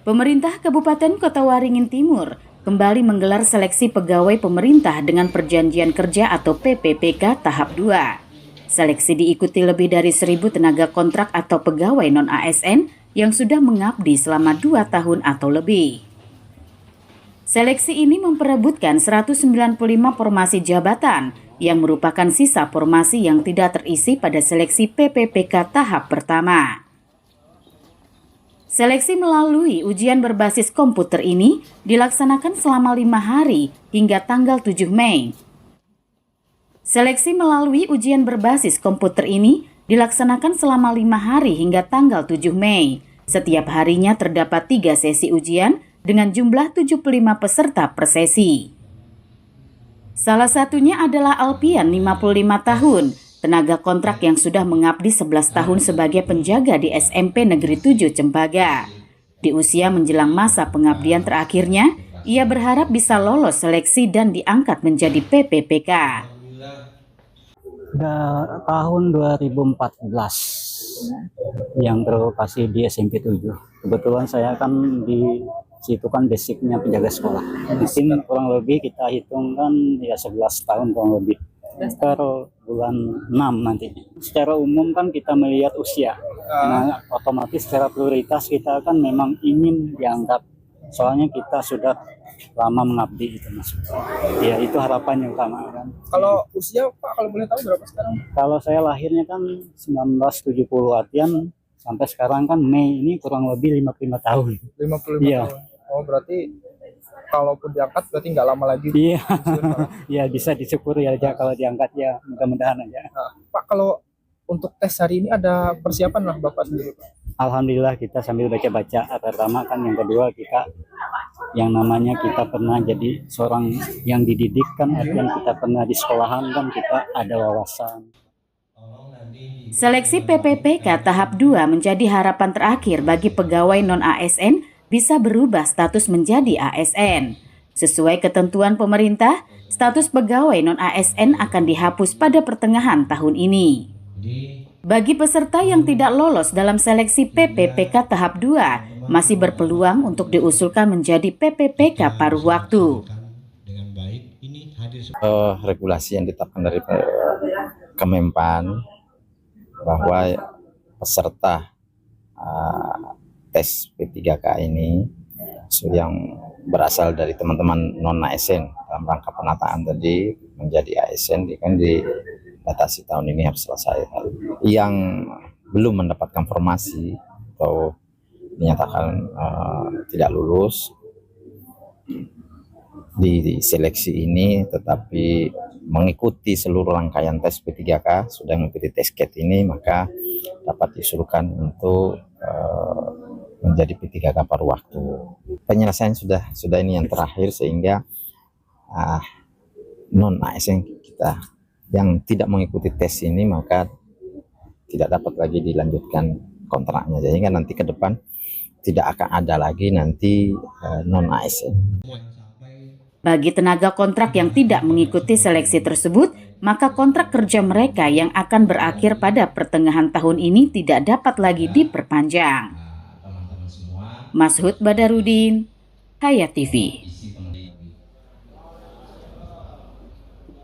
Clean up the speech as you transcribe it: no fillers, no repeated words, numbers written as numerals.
Pemerintah Kabupaten Kota Waringin Timur kembali menggelar seleksi pegawai pemerintah dengan perjanjian kerja atau PPPK tahap 2. Seleksi diikuti lebih dari 1.000 tenaga kontrak atau pegawai non-ASN yang sudah mengabdi selama 2 tahun atau lebih. Seleksi ini memperebutkan 195 formasi jabatan yang merupakan sisa formasi yang tidak terisi pada seleksi PPPK tahap pertama. Seleksi melalui ujian berbasis komputer ini dilaksanakan selama 5 hari hingga tanggal 7 Mei. Seleksi melalui ujian berbasis komputer ini dilaksanakan selama 5 hari hingga tanggal 7 Mei. Setiap harinya terdapat 3 sesi ujian dengan jumlah 75 peserta per sesi. Salah satunya adalah Alpian, 55 tahun, tenaga kontrak yang sudah mengabdi 11 tahun sebagai penjaga di SMP Negeri 7 Cempaka. Di usia menjelang masa pengabdian terakhirnya, ia berharap bisa lolos seleksi dan diangkat menjadi PPPK. Sudah tahun 2014 yang berlokasi di SMP 7. Kebetulan saya kan di situ kan basicnya penjaga sekolah. Mungkin kurang lebih kita hitungkan ya 11 tahun kurang lebih. Per bulan 6 nanti. Secara umum kan kita melihat usia. Nah, otomatis secara prioritas kita kan memang ingin diangkat. Soalnya kita sudah lama mengabdi itu Mas. Ya itu harapan yang utama kan. Kalau usia Pak, kalau boleh tahu berapa sekarang? Kalau saya lahirnya kan 1970-an sampai sekarang kan Mei ini kurang lebih 55 tahun. 55 iya. tahun. Oh berarti kalaupun diangkat berarti nggak lama lagi. Iya. Ya bisa disyukuri aja kalau diangkat ya, mudah-mudahan aja. Nah, Pak, kalau untuk tes hari ini ada persiapan lah Bapak sendiri Pak? Alhamdulillah kita sambil baca-baca. Pertama kan, yang kedua kita yang namanya kita pernah jadi seorang yang dididik kan, artinya kita pernah di sekolahan kan, kita ada wawasan. Seleksi PPPK tahap 2 menjadi harapan terakhir bagi pegawai non-ASN bisa berubah status menjadi ASN. Sesuai ketentuan pemerintah, status pegawai non-ASN akan dihapus pada pertengahan tahun ini. Bagi peserta yang tidak lolos dalam seleksi PPPK tahap 2, masih berpeluang untuk diusulkan menjadi PPPK paruh waktu. Regulasi yang ditetapkan dari Kemenpan bahwa peserta tes P3K ini yang berasal dari teman-teman non-ASN dalam rangka penataan tadi menjadi ASN kan dibatasi tahun ini harus selesai. Yang belum mendapatkan formasi atau dinyatakan tidak lulus di seleksi ini tetapi mengikuti seluruh rangkaian tes P3K, sudah mengikuti tes CAT ini, maka dapat diusulkan untuk menjadi P3K paruh waktu. Penyelesaian sudah ini yang terakhir, sehingga non ASN kita yang tidak mengikuti tes ini maka tidak dapat lagi dilanjutkan kontraknya, sehingga nanti ke depan tidak akan ada lagi nanti non ASN. Bagi tenaga kontrak yang tidak mengikuti seleksi tersebut, maka kontrak kerja mereka yang akan berakhir pada pertengahan tahun ini tidak dapat lagi diperpanjang. Mashud Badarudin, Hayat TV.